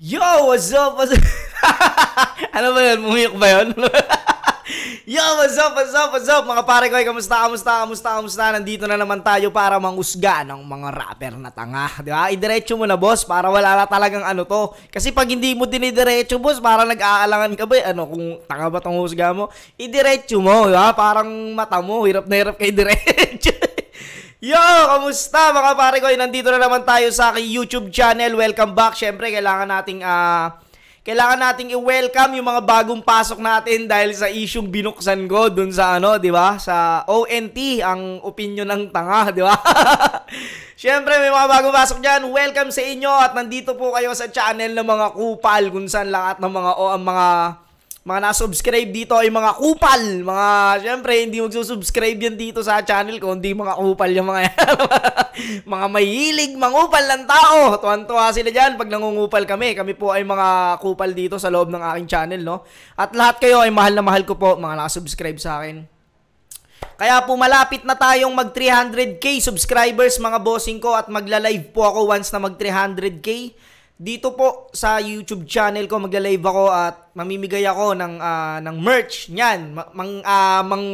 Yo, what's up? What's up? Ano ba yun? Mumiyok ba yun? Yo, what's up? What's up? What's up? Mga pare ko, kamusta? Nandito na naman tayo para mangusga ng mga rapper na tanga. Di ba? Idiretso mo na, boss, para wala na talagang ano to. Kasi pag hindi mo dinidiretso, boss, para nag-aalangan ka ba? Ano, kung tanga ba tong husga mo? Idiretso mo, di ba? Parang mata mo, hirap na hirap kay diretso. Yo, kamusta mga pare ko? Nandito na naman tayo sa aking YouTube channel. Welcome back. Syempre, kailangan nating i-welcome yung mga bagong pasok natin dahil sa isyung binuksan ko dun sa ano, 'di ba? Sa ONT, ang opinion ng tanga, 'di ba? Syempre, may mga bagong pasok diyan. Welcome sa inyo at nandito po kayo sa channel ng mga kupal kung saan lahat ng mga na-subscribe dito ay mga kupal. Syempre, hindi magsusubscribe yan dito sa channel ko, hindi mga kupal yung mga yan. Mga mahilig, mangupal ng tao. Tuwan-tuwa sila dyan pag nangungupal kami. Kami po ay mga kupal dito sa loob ng aking channel, no? At lahat kayo ay mahal na mahal ko po, mga nakasubscribe sa akin. Kaya po malapit na tayong mag 300k subscribers, mga bossing ko, at magla-live po ako once na mag 300k. Dito po sa YouTube channel ko magla-live ako at mamimigay ako ng merch niyan.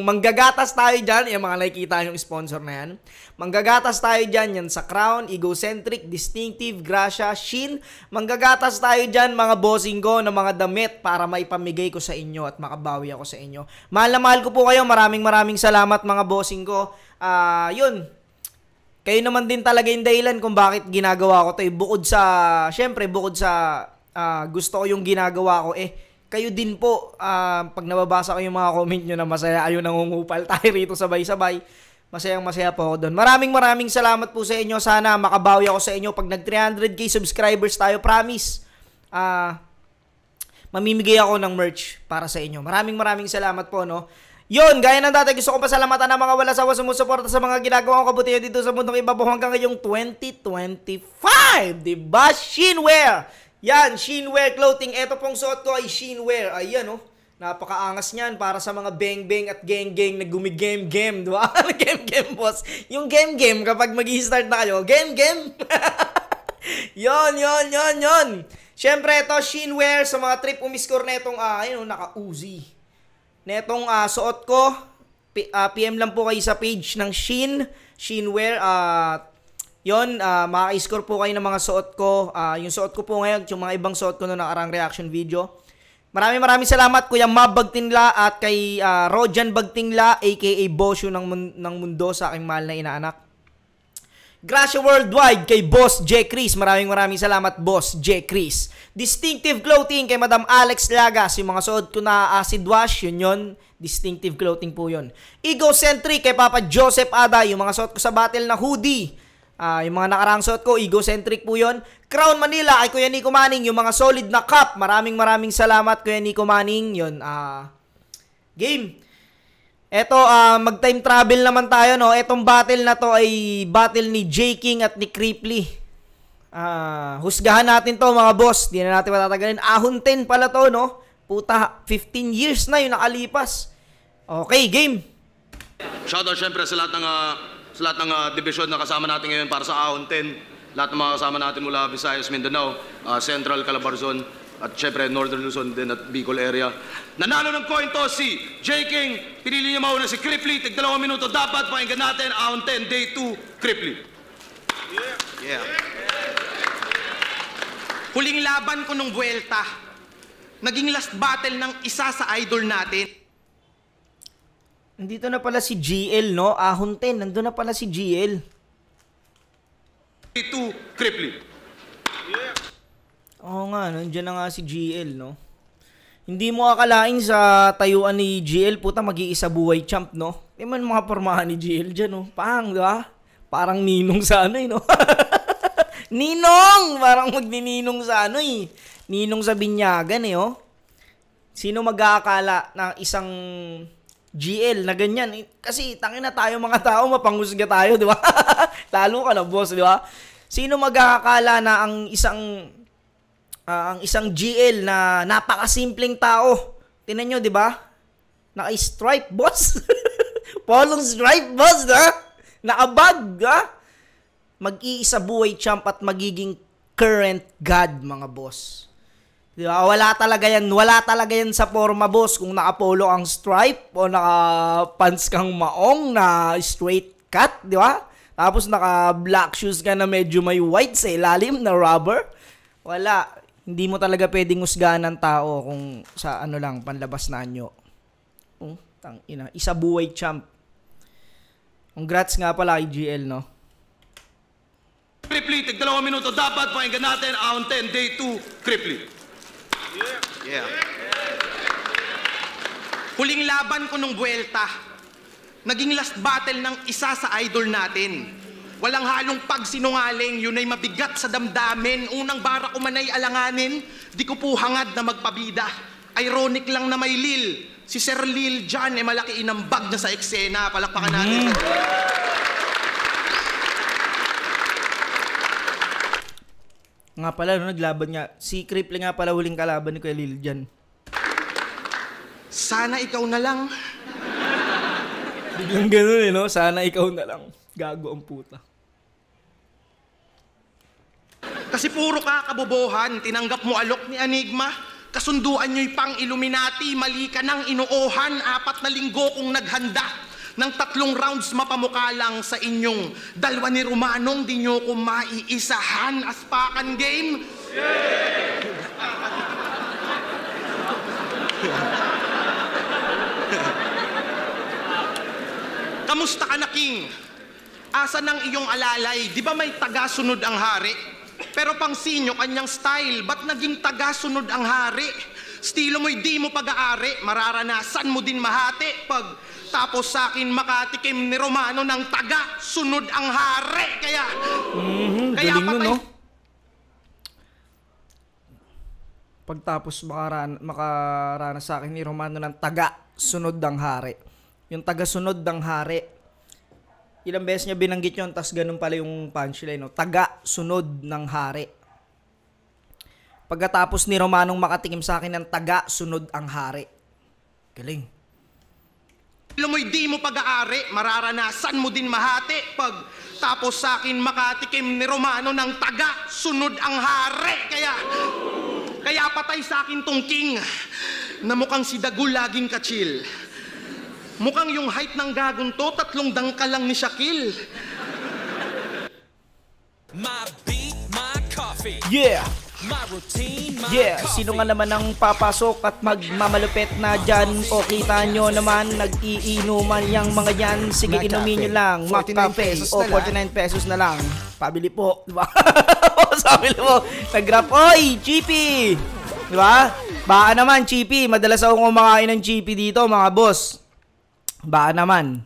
Manggagatas tayo diyan, yung mga nakikita yung sponsor na yan. Manggagatas tayo diyan yan sa Crown, Egocentric, Distinctive, Gracia, Shein. Manggagatas tayo diyan mga bossing ko ng mga damit para maipamigay ko sa inyo at makabawi ako sa inyo. Mahal na mahal ko po kayo. Maraming salamat mga bossing ko. Yun. Kayo naman din talaga yung dahilan kung bakit ginagawa ko ito. Bukod sa gusto ko yung ginagawa ko, kayo din po, pag nababasa ko yung mga comment nyo na masaya, ayun nangungupal tayo rito sabay-sabay. Masayang-masaya po ako doon. Maraming salamat po sa inyo. Sana makabawi ako sa inyo. Pag nag 300k subscribers tayo, promise, mamimigay ako ng merch para sa inyo. Maraming salamat po, no? Yun, gaya ng dati, gusto ko pasalamatan ng mga wala sawa sumusuporta sa mga ginagawa ko kabutihan dito sa mundong ibabaw hanggang ngayong 2025. Diba? Sheinwear! Yan, Sheinwear clothing. Ito pong suot ko ay Sheinwear. Ayan, oh. Napakaangas niyan para sa mga bang-bang at gang-gang na gumigame-game. Diba? Game-game, boss. Yung game-game, kapag mag-i-start na kayo, game-game. Yon. Siyempre, ito, Sheinwear sa mga trip umiscore na itong, naka-Uzi. Netong suot ko, PM lang po kayo sa page ng Sheinwear. Maka-score po kayo ng mga suot ko. Yung suot ko po ngayon, yung mga ibang suot ko na nakarang reaction video. Maraming salamat Kuya Mab Bagtingla at kay Rojan Bagtingla aka Bosyo ng mundo sa aking mahal na inaanak. Gracia Worldwide kay Boss J. Chris. Maraming salamat, Boss J. Chris. Distinctive Clothing kay Madam Alex Lagas. Yung mga suot ko na acid wash, yun. Distinctive Clothing po yun. Egocentric kay Papa Joseph Ada. Yung mga suot ko sa battle na hoodie. Yung mga nakarang suot ko, Egocentric po yun. Crown Manila kay Kuya Nico Manning. Yung mga solid na cup. Maraming salamat, Kuya Nico Manning. Yun, game. Eto, mag-time travel naman tayo, no? Etong battle na to ay battle ni J. King at ni Creeply. Husgahan natin to, mga boss. Di na natin matatagalin. Ahon 10 pala to, no? Puta, 15 years na yung nakalipas. Okay, game. Shoutout syempre sa lahat ng division na kasama natin ngayon para sa Ahon 10. Lahat ng mga kasama natin mula Visayas, Mindanao, Central, Calabarzon, at syempre Northern Luzon din at Bicol area. Nanalo ng coin toss si J. King. Pinili niya mauna si Creeply. Tig 2 minuto dapat. Pakinggan natin. Ahon 10, day 2, Creeply. Yeah. Huling laban ko nung Vuelta. Naging last battle ng isa sa idol natin. Nandito na pala si GL, no? Ahon 10. Nandito na pala si GL. Day 2, Creeply. Oo nga, nandiyan na nga si GL, no? Hindi mo akalain sa tayuan ni GL, puta, mag-iisa buhay champ, no? Di man mga pormahan ni GL dyan, no? Pang, di ba? Parang ninong sa ano, no? Ninong! Parang magnininong sa ano, Ninong sa binyagan, oh. Sino mag-aakala na isang GL na ganyan? Kasi tangin na tayo mga tao, mapanghusga tayo, di ba? Lalo ka na, boss, di ba? Sino mag-aakala na ang isang GL na napakasimpleng tao. Tingnan nyo, di ba? Naka-stripe, boss. Polong stripe, boss, ha? Nakabag, ha? Mag-iisa buhay champ at magiging current god, mga boss. Di ba? Wala talaga yan sa forma, boss. Kung naka-polo ang stripe o naka-pants kang maong na straight cut, di ba? Tapos naka-black shoes ka na medyo may white sa ilalim na rubber. Wala. Hindi mo talaga pwedeng husgahan ng tao kung sa ano lang, panlabas na anyo. Tangina. Isa buhay champ. Congrats nga pala kay GL, no? Cripply, tig 2 minuto. Dapat pakinggan natin ang 10 day 2 Cripply. Yeah. Huling laban ko nung buwelta. Naging last battle ng isa sa idol natin. Walang halong pagsinungaling, yun ay mabigat sa damdamin. Unang bara ko man ay alanganin, di ko po hangad na magpabida. Ironic lang na may Lil. Si Sir Lil dyan, malaki inambag na sa eksena. Palakpakan natin. Nga pala, no, naglaban nga. Si Cripply nga pala huling kalaban ni Kuya Lil dyan. Sana ikaw na lang. Biglang ganun no? Sana ikaw na lang. Gago ang puta. Kasi puro kakabobohan, tinanggap mo alok ni Enigma. Kasunduan nyo'y pang Illuminati, mali ka ng inuohan. 4 na linggo kong naghanda. Ng 3 rounds mapamukha lang sa inyong 2 ni Romanong, di nyo ko maiisahan. Aspakan game. Kamusta ka na, King? Asa ng iyong alalay? Di ba may tagasunod ang hari? Pero pang sinyo kanyang style, ba't naging tagasunod ang hari? Estilo mo'y di mo pag-aari, mararanasan mo din mahati. Pag tapos sa akin makatikim ni Romano ng taga-sunod ang hari. Kaya Galing patay... no? Pagtapos makaranas sa akin ni Romano ng taga-sunod ng hari. Yung taga-sunod ng hari. Ilang beses niya binanggit yun, tas ganun pala yung punchline, no? Taga-sunod ng hari. Pagkatapos ni Romanong makatikim sa akin ng taga-sunod ang hari. Galing. Mo'y di mo pag-aari, mararanasan mo din mahati. Pag tapos sa akin makatikim ni Romano ng taga-sunod ang hari. Kaya patay sa akin tong King na mukhang si Dagul laging ka-chill. Mukhang yung height ng gagon to, 3 dangkal lang ni Shaquille. My beat, my coffee. Yeah! My routine, my Yeah! coffee. Sino nga naman ang papasok at magmamalupit na dyan? O kita nyo naman, nag-iinuman yung mga yan. Sige, inumin nyo lang. McCafe. O 49 pesos na lang. Pabili po. Diba? Sabi mo, nag-grab. Oy! Chippy! Diba? Baka naman, Chippy. Madalas akong kumakain ng Chippy dito, mga boss. Baka naman.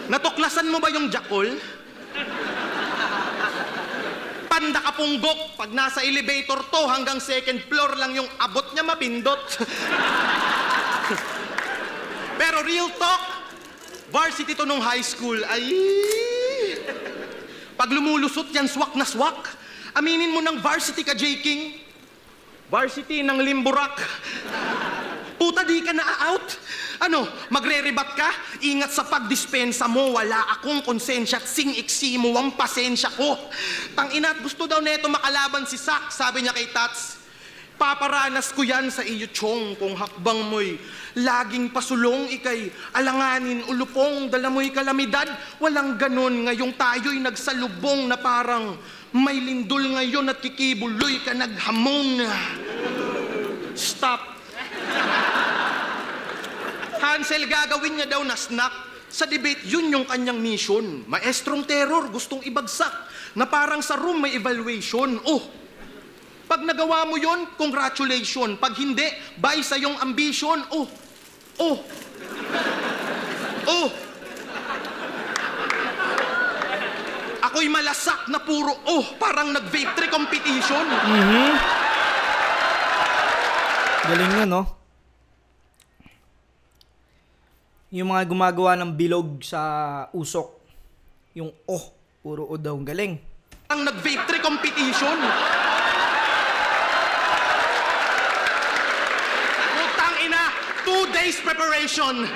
Natuklasan mo ba yung Jakol? Panda ka punggok. Pag nasa elevator to, hanggang 2nd floor lang yung abot niya mapindot. Pero real talk, varsity to nung high school. Ay! Pag lumulusot yan, swak na swak. Aminin mo ng varsity ka, J. King. Varsity ng Limburak. Puta, di ka na-out. Ano, magre-rebat ka? Ingat sa pagdispensa mo, wala akong konsensya at sing-iksi mo ang pasensya ko. Tangina, gusto daw neto makalaban si Sak, sabi niya kay Tats. Paparanas ko yan sa iyo, Chong, kung hakbang mo'y laging pasulong, ikay alanganin, ulupong, dala mo'y kalamidad. Walang ganon, ngayong tayo'y nagsalubong na parang may lindol ngayon at kikibuloy ka naghamon. Stop. Hansel, gagawin niya daw na snack. Sa debate, yun yung kanyang mission. Maestrong terror, gustong ibagsak. Na parang sa room may evaluation. Oh, pag nagawa mo yun, congratulations. Pag hindi, bye sa iyong ambition. Oh, oh, oh. Ako'y malasak na puro, oh, parang nag-victory competition. Galing yun, no? Yung mga gumagawa ng bilog sa usok. Yung puro o daw. Galing. Ang nag-victory competition. Putang ina, 2 days preparation.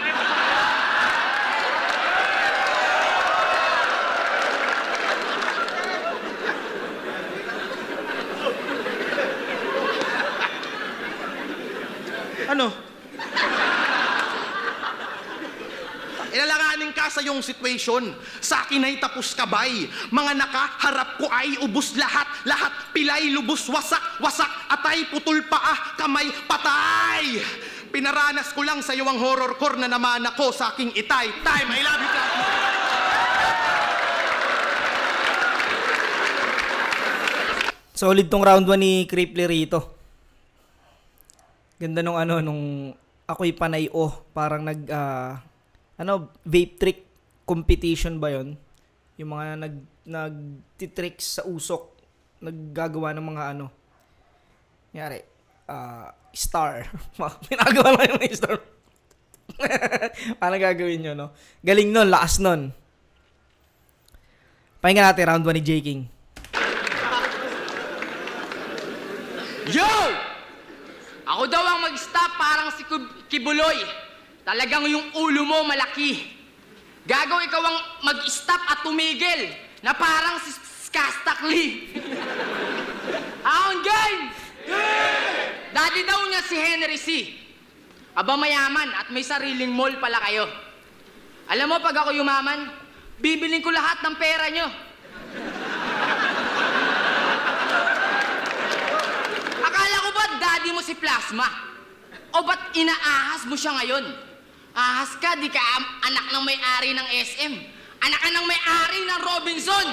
kayong situation. Sa akin ay tapos kabay. Mga nakaharap ko ay ubus lahat. Lahat pilay, lubos, wasak, wasak, atay, putol paa, kamay, patay. Pinaranas ko lang sa iyo ang horrorcore na naman ako sa aking itay. Time, I love you, Plasma. Solid tong round 1 ni Cripply rito. Ganda nung nung ako'y panay parang vape trick competition ba yon? Yung mga nagtitricks sa usok, naggagawa ng mga Yari, star. Pinagawa lang yung star. Paano gagawin nyo, no? Galing nun, lakas nun. Pakinggan natin round 1 ni J. King. Yo! Ako daw ang mag-stop parang si Kibuloy. Talagang yung ulo mo malaki. Gagaw, ikaw ang mag-stop at tumigil na parang si Skastakli. Ang game! Daddy daw niya si Henry C. Aba mayaman at may sariling mall pala kayo. Alam mo, pag ako yumaman, bibiling ko lahat ng pera nyo. Akala ko ba daddy mo si Plasma? O ba't inaahas mo siya ngayon? Ahas ka, di ka anak ng may-ari ng SM. Anak ka ng may-ari ng Robinson.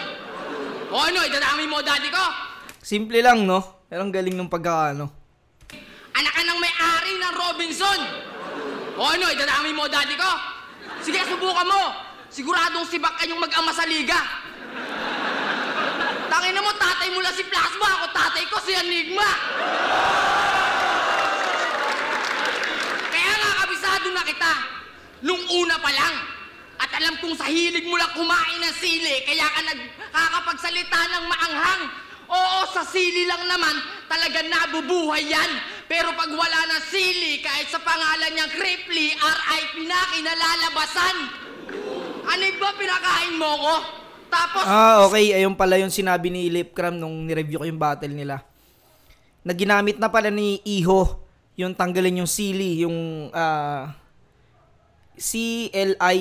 O ano, idadami mo daddy ko? Simple lang, no? Pero ang galing ng pagkakaano. Anak ka ng may-ari ng Robinson. O ano, idadami mo daddy ko? Sige, subukan mo. Siguradong sibak kayong mag-ama sa liga. Tangina mo, tatay mo lang si Plasma. Ako tatay ko si Enigma. Kaya nga, kabisado na kita. Nung una pa lang. At alam kong sa hilig mo lang kumain ng sili, kaya ka nagkakapagsalita ng maanghang. Oo, sa sili lang naman, talaga nabubuhay yan. Pero pag wala ng sili, kahit sa pangalan niyang Cripply, R.I.P. na kinalalabasan. Ano ba pinakain mo ko? Tapos... okay. Ayun pala yung sinabi ni Lipcram nung nireview ko yung battle nila. Na ginamit na pala ni Iho yung tanggalin yung sili, yung CLI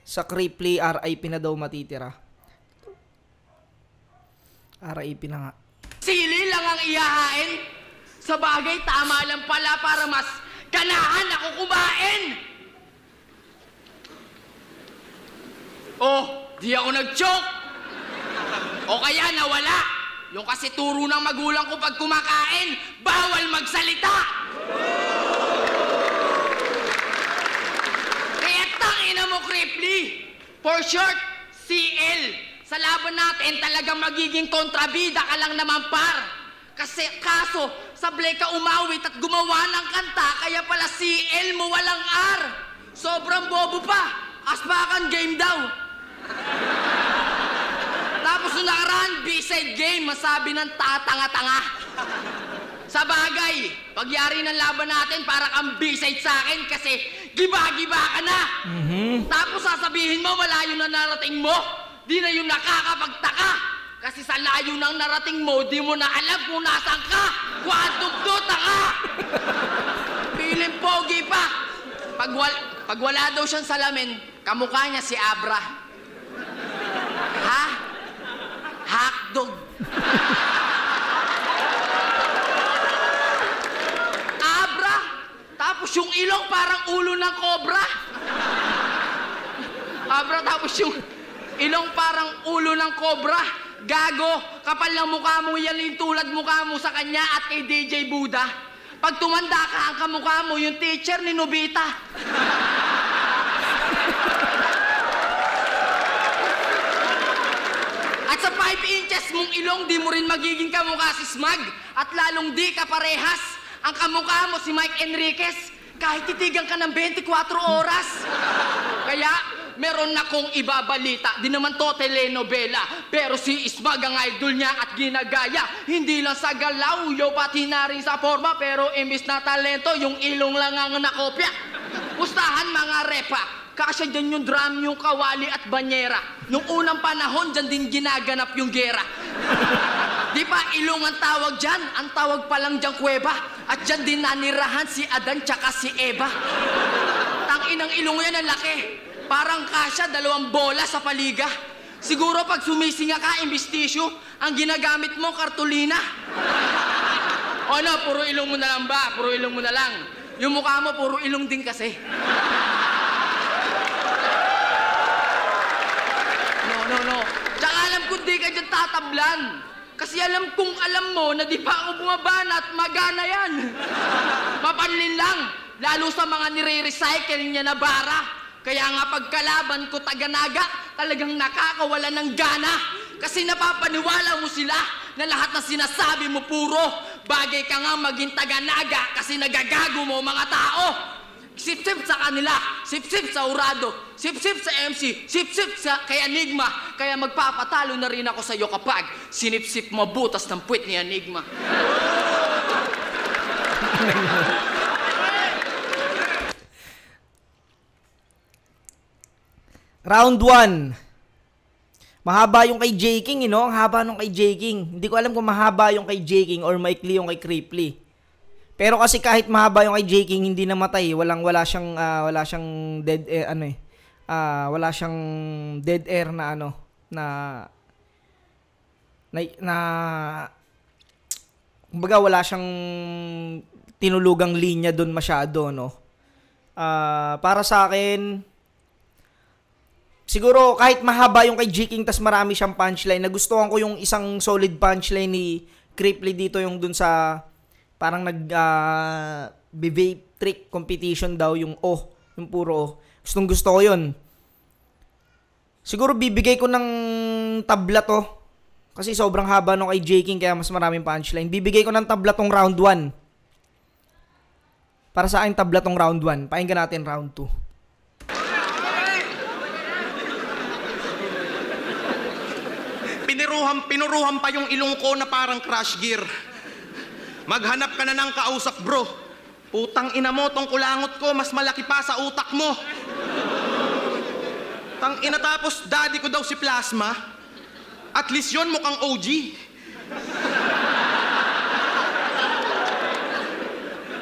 sa Cripply, RIP na daw matitira. RIP na nga. Sili lang ang ihahain. Sa bagay, tama lang pala para mas ganahan ako kumain. Oh, di ako nag-choke. O kaya nawala. Yung kasi turo ng magulang ko pag kumakain, bawal magsalita. Kaya tangina mo, Cripply. For short, CL. Sa laban natin, talagang magiging kontrabida ka lang naman, par. Kasi kaso, sablay ka umawit at gumawa ng kanta, kaya pala CL mo walang R. Sobrang bobo pa. Aspakan game daw. Tapos nung nakaraan, B-side game, masabi ng tatanga-tanga. Sa bagay, pagyari ng laban natin, para kang B-side sa akin kasi giba-giba ka na. Tapos sasabihin mo, malayo na narating mo. Di na yung nakakapagtaka. Kasi sa layo ng narating mo, di mo na alam kung nasan ka. Kwadugduta ka. Piling pogi pa. Pag wala daw siyang salamin, kamukha niya si Abra. Ha? Hotdog. Abra? Tapos yung ilong parang ulo ng cobra. Abra, tapos yung ilong parang ulo ng cobra. Gago, kapal ng mukha mo, yan yung tulad mukha mo sa kanya at kay DJ Buddha. Pag tumanda ka, ang kamukha mo, yung teacher ni Nobita. At sa 5 inches mong ilong, di mo rin magiging kamukha si Smag. At lalong di ka parehas. Ang kamukha mo si Mike Enriquez. Kahit titigan ka ng 24 oras. Kaya, meron na kong ibabalita. Di naman to telenovela. Pero si Ismag ang idol niya at ginagaya. Hindi lang sa galaw, yo, pati na rin sa forma. Pero imbis na talento, yung ilong lang ang nakopya. Pustahan mga repa. Kasya dyan yung drum, yung kawali at banyera. Nung unang panahon, dyan din ginaganap yung gera. Di ba ilong ang tawag dyan? Ang tawag pa lang dyan kuweba. At dyan din nanirahan si Adan tsaka si Eva. Tanginang ilong yan ang laki. Parang kasya, 2 bola sa paliga. Siguro pag sumisinga ka, imbis tissue, ang ginagamit mo, kartulina. O no, puro ilong mo na lang ba? Puro ilong mo na lang. Yung mukha mo, puro ilong din kasi. No. Tsaka alam ko di ka dyan tatablan. Kasi alam kong alam mo na di pa ako bumabanat, magana yan. Mapanlin lang, lalo sa mga nire-recycle niya na bara. Kaya nga pagkalaban ko taga-naga, talagang nakakawala ng gana. Kasi napapaniwala mo sila na lahat na sinasabi mo puro. Bagay ka nga maging taga-naga kasi nagagago mo mga tao. Sip-sip sa kanila, sip-sip sa Urado, sip-sip sa MC, sip-sip sa kay Enigma. Kaya magpapatalo na rin ako sa'yo kapag sinip-sip mo butas ng puwit ni Enigma. Round 1. Mahaba yung kay J. King, Ang haba nung kay J. King. Hindi ko alam kung mahaba yung kay J. King or maikli yung kay Cripply. Pero kasi kahit mahaba yung kay J. King, hindi namatay. Wala siyang dead air, wala siyang dead air na kumbaga wala siyang tinulugang linya doon masyado, no? Para sa akin, siguro kahit mahaba yung kay J. King tas marami siyang punchline, nagustuhan ko yung isang solid punchline ni Cripply dito, yung dun sa parang vape trick competition daw, yung yung puro gustong gusto ko yun. Siguro bibigay ko ng tabla to kasi sobrang haba nung kay J. King kaya mas maraming punchline. Bibigay ko ng tabla tong round 1. Para sa akin tabla tong round 1. Pakinggan natin round 2. Pinuruhan pa yung ilong ko na parang crash gear. Maghanap ka na ng kausap, bro. Putang ina mo, tong kulangot ko, mas malaki pa sa utak mo. Tang ina, tapos daddy ko daw si Plasma. At least yun mukhang OG.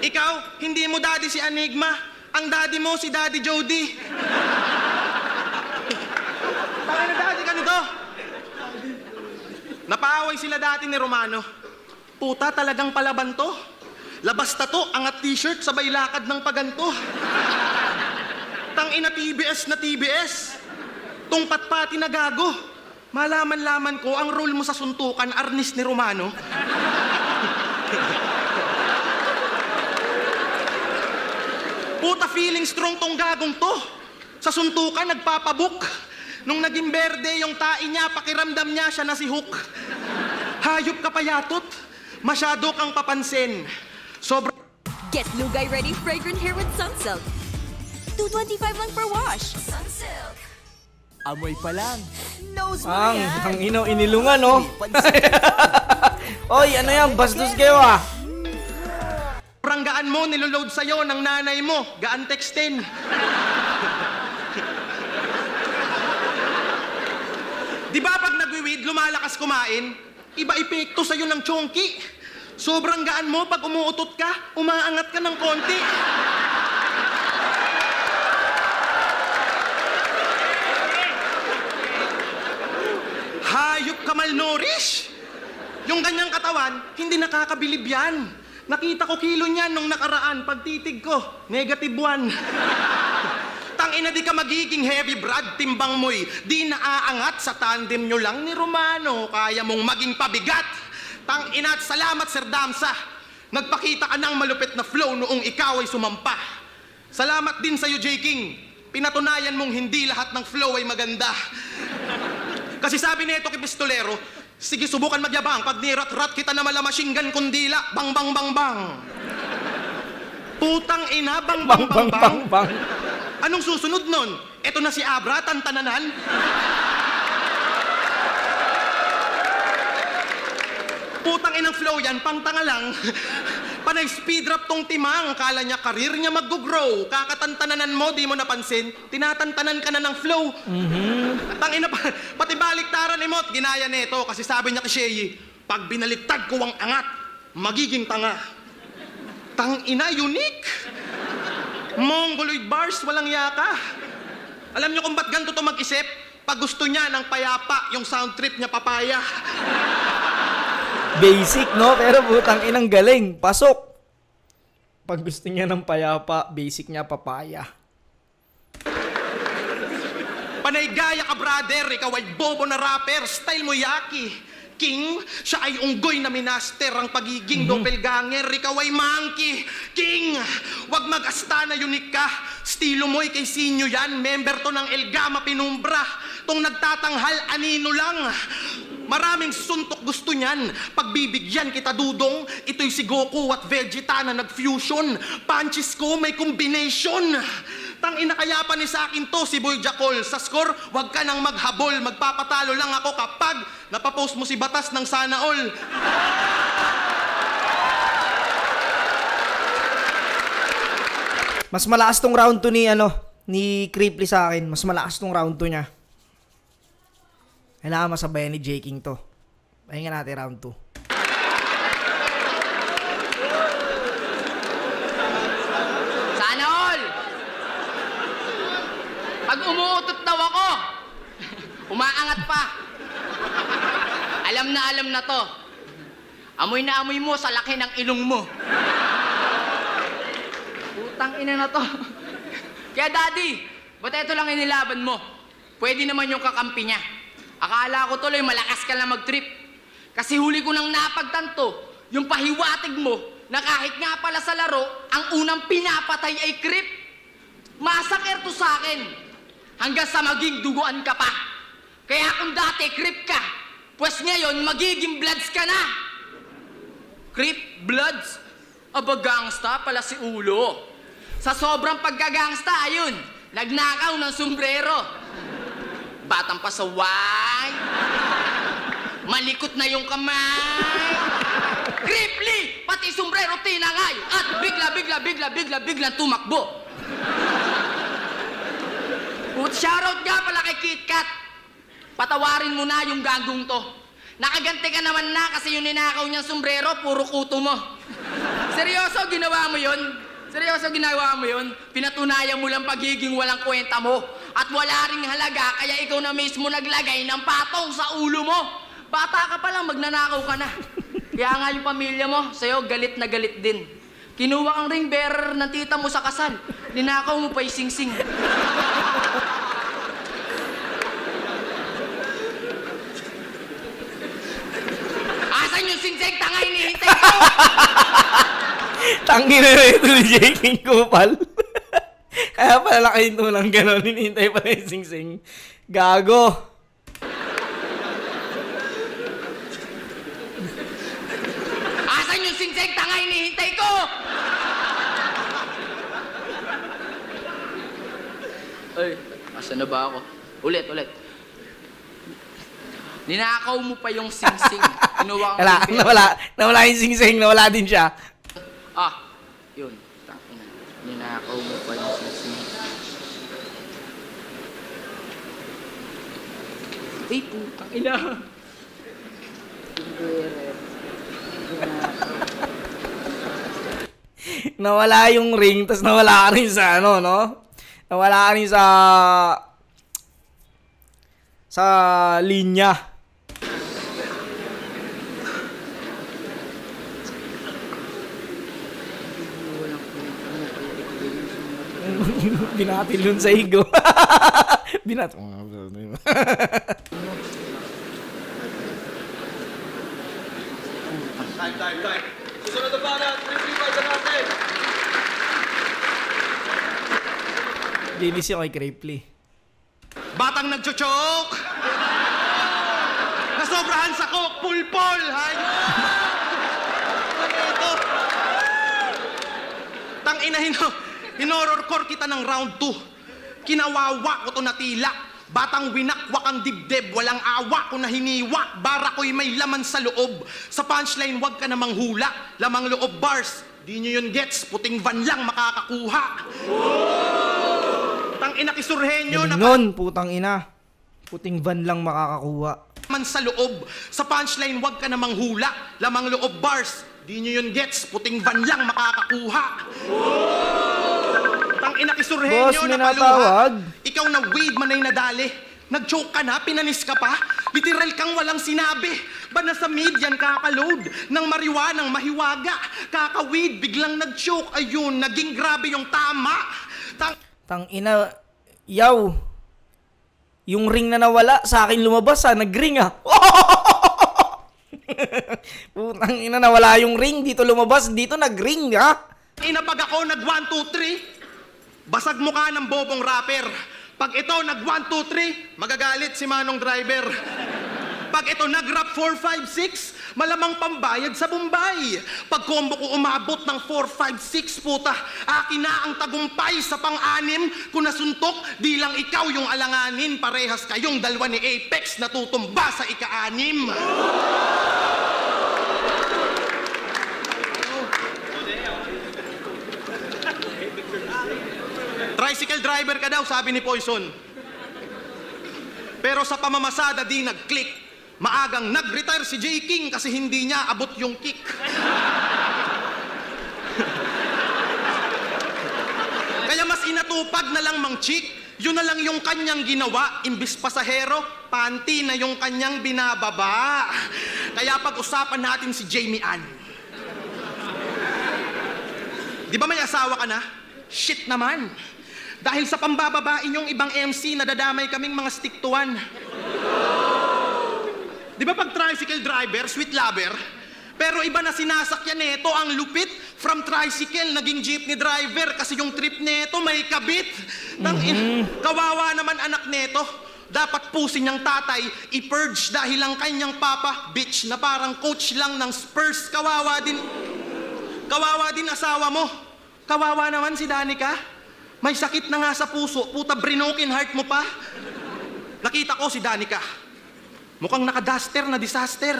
Ikaw, hindi mo daddy si Enigma. Ang daddy mo si Daddy Jody. Tangina, daddy ka nito. Napaaway sila dati ni Romano. Puta, talagang palaban to. Labas ta to, angat t-shirt, sabay lakad ng paganto. Tangina, TBS na TBS. Tung patpati na gago. Malaman-laman ko, ang role mo sa suntukan, arnis ni Romano. Puta, feeling strong tong gagong to. Sa suntukan, nagpapabuk. Nung naging berde, yung tae niya, pakiramdam niya siya na si Hook. Hayop ka payatot. Masyado kang papansin. Get Lugay Ready Fragrant Hair with Sunsilk. $225 lang per wash. Sunsilk. Amoy pa lang. Nose mo yan. Ang inilungan, no? Oy, ano yan? Bastos kayo, Sobrang gaan mo, niloload sa'yo ng nanay mo. Gaan textin. Di ba pag nagwiwid, lumalakas kumain? Iba epekto sa'yo ng chonky. Sobrang gaan mo, pag umuutot ka, umaangat ka ng konti. Hayop ka malnourished. Yung ganyang katawan, hindi nakakabilib yan. Nakita ko kilo niyan nung nakaraan, pagtitig ko, -1. Tangina, di ka magiging heavy Brad, timbang mo'y di naaangat sa tandem nyo lang ni Romano. Kaya mong maging pabigat. Tangina, at salamat Sir Damsa. Nagpakita ka ng malupit na flow noong ikaw ay sumampa. Salamat din sa'yo, J. King. Pinatunayan mong hindi lahat ng flow ay maganda. Kasi sabi nito kay Pistolero, sige, subukan magyabang. Pag nirat-rat kita na mala machine gun kundila, bang bang bang bang. Putang ina, bang bang bang bang. Anong susunod nun? Eto na si Abra, tantananan. Putang inang flow yan, pang tanga lang. Panay speed rap tong timang, kala niya karir niya mag-grow. Kakatantananan mo, di mo napansin, tinatantanan ka na ng flow. Tangina, pati baliktaran ni Mot, ginaya nito kasi sabi niya kay Shei, pag binaliktad ko ang angat, magiging tanga. Tangina, unique. Mongoloid bars, walang yaka. Alam niyo kung ba't ganito to mag-isip? Pag gusto niya ng payapa, yung sound trip niya papaya. Basic, no? Pero putang inang galing. Pasok. Pag gusto niya ng payapa, basic niya papaya. Panay gaya ka, brother. Ikaw ay bobo na rapper. Style mo yaki. King, siya ay unggoy na minaster ang pagiging doppelganger. Ikaw ay monkey. King, wag mag-asta na unique ka. Stilo mo'y kay Sinyo yan. Member to ng El Gama Penumbra. Tong nagtatanghal, anino lang. Maraming suntok gusto niyan. Pagbibigyan kita dudong, ito'y si Goku at Vegeta na nag-fusion. Punches ko may combination. Tangina kaya pa ni sa akin to si Boy Jacol. Sa score, wag ka nang maghabol. Magpapatalo lang ako kapag napapost mo si Batas ng Sana All. Mas malakas tong round 2 ni Creeply sa akin. Mas malakas tong round 2 niya. Kailangan masabayan ni J. King to. Pahinga natin round 2. Sana all! Pag umuutot daw ako, umaangat pa. Alam na to. Amoy na amoy mo sa laki ng ilong mo. Putang ina na to. Kaya daddy, ba't ito lang inilaban mo? Pwede naman yung kakampi niya. Akala ko tuloy malakas ka lang mag-trip. Kasi huli ko nang napagtanto, yung pahiwatig mo na kahit nga pala sa laro, ang unang pinapatay ay creep. Masakit to sa akin. Hanggang sa maging duguan ka pa. Kaya kung dati creep ka, pues ngayon magiging bloods ka na. Creep, bloods, aba gangsta pala si Ulo. Sa sobrang pagkagangsta, ayun, nagnakaw ng sombrero. Batang pasaway. Malikot na yung kamay. Creeply, pati sombrero tinangay. At bigla tumakbo. Shoutout nga pala kay KitKat. Patawarin mo na yung gagong to. Nakaganti ka naman na kasi yung ninakaw niyang sombrero, puro kuto mo. Seryoso, ginawa mo yun? Pinatunayan mo lang pagiging walang kwenta mo. At wala ring halaga, kaya ikaw na mismo naglagay ng patong sa ulo mo. Bata ka pa lang, magnanakaw ka na. Kaya nga yung pamilya mo, sa'yo galit na galit din. Kinuha kang ring bearer ng tita mo sa kasal. Ninakaw mo pa yung sing-sing. Asan yung sing-sing? Tanga, hinihintay ko! Tangi na ito ni J. King Kupal. Kaya pala kayo tulang gano'n, hinihintay pa yung sing-sing. Gago. Asan yung sing-sing? Tanga, hinihintay ko! Ay, asan na ba ako? Ulit. Ninakaw mo pa yung sing-sing. Nawala yung sing-sing, nawala din siya. Yun. Tangina. Ninakaw mo pa yung sing-sing. Ay, putang ina. Nawala yung ring, tas nawala ka rin sa no? Nawala ka rin sa linya. Binatil yun sa higo. Binatil. Time. Susunod na ba na? 3-3-5 na natin. Linis yung kay Creeply. Batang nagchochok. Nasobrahan sa coke, pulpol. Ito. Tangina hinororkor kita ng round 2. Kinawawa ko to na tila. Batang winakwak ang dibdib, walang awa ko na hiniwa. Bara ko'y may laman sa loob. Sa punchline, wag ka namang hula. Lamang loob bars, di nyo yun gets. Puting van lang makakakuha. Tangina kisurhenyo na nun, putang ina. Puting van lang makakakuha. Man sa loob. Sa punchline, wag ka namang hula. Lamang loob bars, di nyo yun gets. Puting van lang makakakuha. Tangina ina Kisurhenyo Boss, na may paluha. natawag. Ikaw na weed man ay nadali. Nag-choke ka na, pinanis ka pa. Literal kang walang sinabi. Ba na sa median kakaload ng mariwanang mahiwaga. Kaka-weed, biglang nag-choke. Ayun, naging grabe yung tama. Tang ina, yaw. Yung ring na nawala, sa akin lumabas ha, nag-ring ha. Putang ina, nawala yung ring, dito lumabas, dito nag-ring ha. Pag ako nag 1, 2, 3, basag mukha ng bobong rapper. Pag ito nag 1, 2, 3, magagalit si Manong driver. Pag ito nag-rap 4, 5, 6, malamang pambayad sa Bombay. Pag combo ko umabot ng 4, 5, 6, puta, akin na ang tagumpay sa pang-anim. Kung nasuntok, di lang ikaw yung alanganin. Parehas kayong dalawa ni Apex na tutumba sa ika-anim. Tricycle driver ka daw, sabi ni Poison. Pero sa pamamasada di nag-click. Maagang nag-retire si J. King kasi hindi niya abot yung kick. Kaya mas inatupag na lang mang chick. Yun na lang yung kanyang ginawa. Imbis pasahero, panty na yung kanyang binababa. Kaya pag-usapan natin si Jamie Ann. Di ba may asawa ka na? Shit naman. Dahil sa pambababain yung ibang MC, nadadamay kaming mga stick to one. Di ba pag tricycle driver, sweet lover? Pero iba na sinasakyan nito ang lupit. From tricycle, naging jeepney driver kasi yung trip nito may kabit. Kawawa naman anak nito. Dapat pusin niyang tatay, i-purge dahil ang kanyang papa, bitch na parang coach lang ng Spurs. Kawawa din asawa mo. Kawawa naman si Danica. May sakit na nga sa puso, puta broken heart mo pa. Nakita ko si Danica. Mukhang naka-duster na disaster.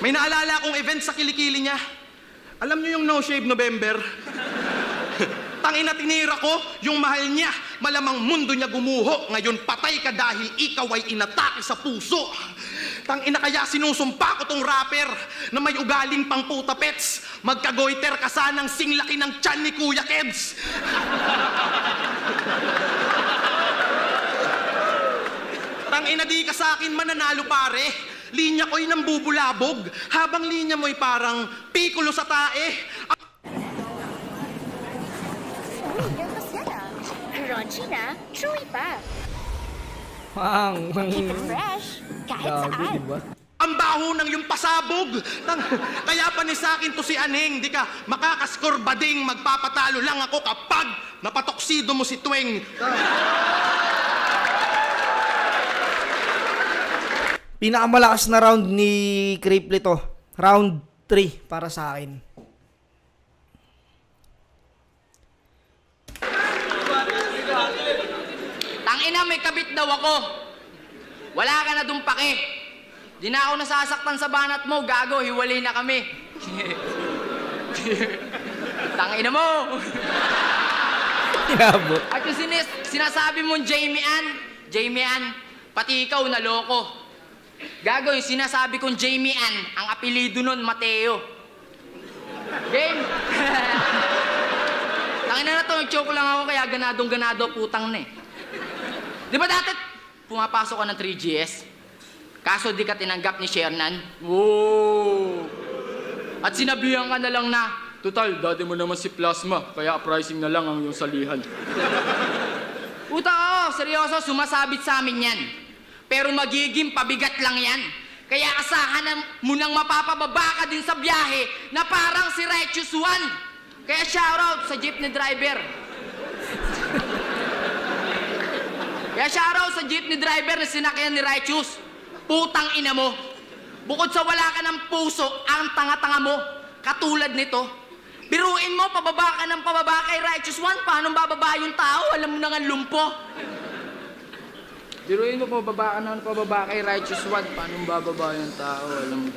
May naalala akong event sa kilikili niya. Alam niyo yung No Shave November? Tangina tinira ko yung mahal niya. Malamang mundo niya gumuho. Ngayon patay ka dahil ikaw ay inatake sa puso. Tangina kaya sinusumpa ko tong rapper na may ugaling pang puta pets. Magkagoiter ka sanang singlaki ng tiyan ni Kuya Kebs. Tangina di ka sa akin mananalo pare. Linya ko'y nambubulabog. Habang linya mo'y parang pikulo sa tae. Uy, yung masaya. Crunchy na, chewy pa. Keep it fresh, kahit Gago, saan. diba? Ang baho ng yung pasabog. Kaya pa ni sa akin to si Aneng. Di ka makakaskor bading. Magpapatalo lang ako kapag napatoksido mo si Tweng. Pinakamalakas na round ni Criple to. Round 3 para sa akin. Tangina, may kabit daw ako. Wala ka na dun pake. Di na ako nasasaktan sa banat mo, gago, hiwalay na kami. Tangina mo. Inabot. At yung sinasabi mong Jamie Ann, pati ikaw naloko. Gago, yung sinasabi kong Jamie Ann, ang apelido nun, Mateo. Game? Tangina na to, nag-choke lang ako kaya ganadong-ganado putang na eh. Di ba dati pumapasok ka ng 3GS? Kaso di ka tinanggap ni Shernan? Wow! At sinabihan ka na lang na, total, dati mo naman si Plasma, kaya pricing na lang ang iyong salihan. Puta ko, seryoso, sumasabit sa amin yan. Pero magiging pabigat lang yan. Kaya asahan mo nang mapapababa ka din sa biyahe na parang si Righteous One. Kaya shoutout sa jeepney driver. Na sinakyan ni Righteous. Putang ina mo. Bukod sa wala ka ng puso, ang tanga-tanga mo. Katulad nito. Biruin mo, pababa ka ng pababa kay Righteous One. Paano bababa yung tao? Alam mo na nga lumpo. Biruin mo, pababa ka ng pababa kay Righteous One. Paano bababa yung tao? Alam mo.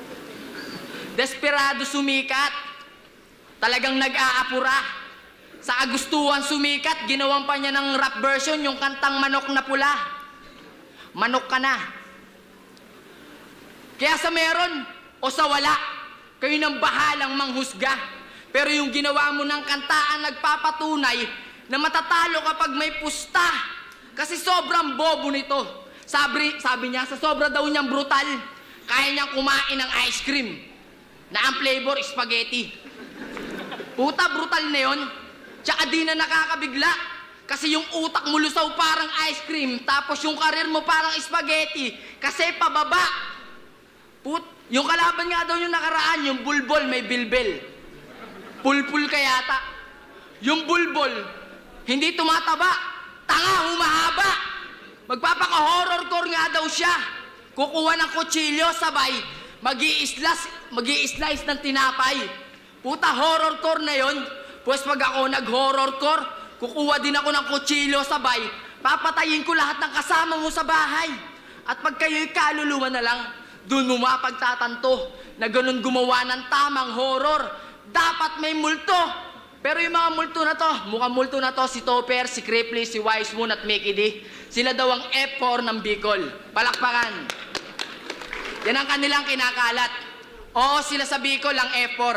Desperado sumikat. Talagang nag-aapura. Sa kagustuhan sumikat, ginawan pa niya ng rap version yung kantang Manok na Pula. Manok ka na. Kaya sa meron o sa wala, kayo nang bahalang manghusga. Pero yung ginawa mo ng kantaan nagpapatunay na matatalo kapag may pusta. Kasi sobrang bobo nito. Sabi niya, sa sobra daw niyang brutal, kaya niyang kumain ng ice cream na ang flavor spaghetti. Puta, brutal na yun. Tsaka di na nakakabigla. Kasi yung utak mo lusaw parang ice cream, tapos yung karir mo parang spaghetti. Kasi pababa. Yung kalaban nga daw yung nakaraan, yung bulbol may bilbil. Pulpul ka yata. Yung bulbol, hindi tumataba. Tanga, humahaba. Magpapaka-horrorcore nga daw siya. Kukuha ng kutsilyo, sabay. Mag-i-slice ng tinapay. Puta, horrorcore na yon. Pues pag ako nag-horrorcore, kukuha din ako ng kutsilyo, sabay. Papatayin ko lahat ng kasama mo sa bahay. At pag kayo'y kaluluwa na lang, dun mo mapagtatanto na ganun gumawa ng tamang horror. Dapat may multo. Pero yung mga multo na to, mukhang multo na to, si Topper, si Cripply, si Wise Moon at Mickey D. Sila daw ang F4 ng Bicol. Palakpakan. Yan ang kanilang kinakalat. Oo, sila sa Bicol ang F4.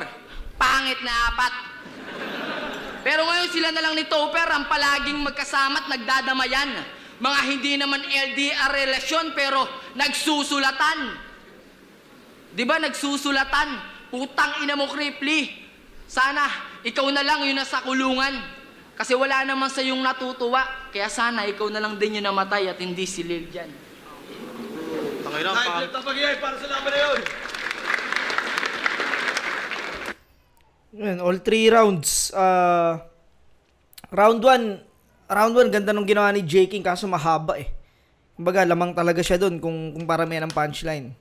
Pangit na 4. Pero ngayon sila na lang ni Topper ang palaging magkasama at nagdadamayan. Mga hindi naman LDR relasyon pero nagsusulatan. Di ba nagsusulatan? Putang ina mo, Cripply. Sana ikaw na lang yung nasa kulungan. Kasi wala naman sa yung natutuwa. Kaya sana ikaw na lang din yung namatay at hindi si Lil dyan. Tangina, flip na pag-iay para sa laban na yun. Yun, all 3 rounds. Round 1, ganda nung ginawa ni J. King kaso mahaba eh. Kumbaga, lamang talaga siya dun kung paramihan ng punchline.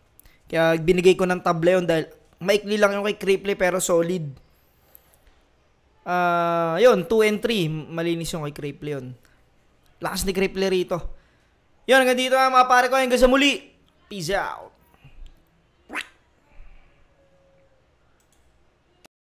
Kaya binigay ko ng tabla yun dahil maikli lang yung kay Cripply pero solid. Yun, 2 and 3. Malinis yung kay Cripply yun. Lakas ni Cripply rito. Yun, hanggang dito mga pare ko. Hanggang sa muli. Peace out.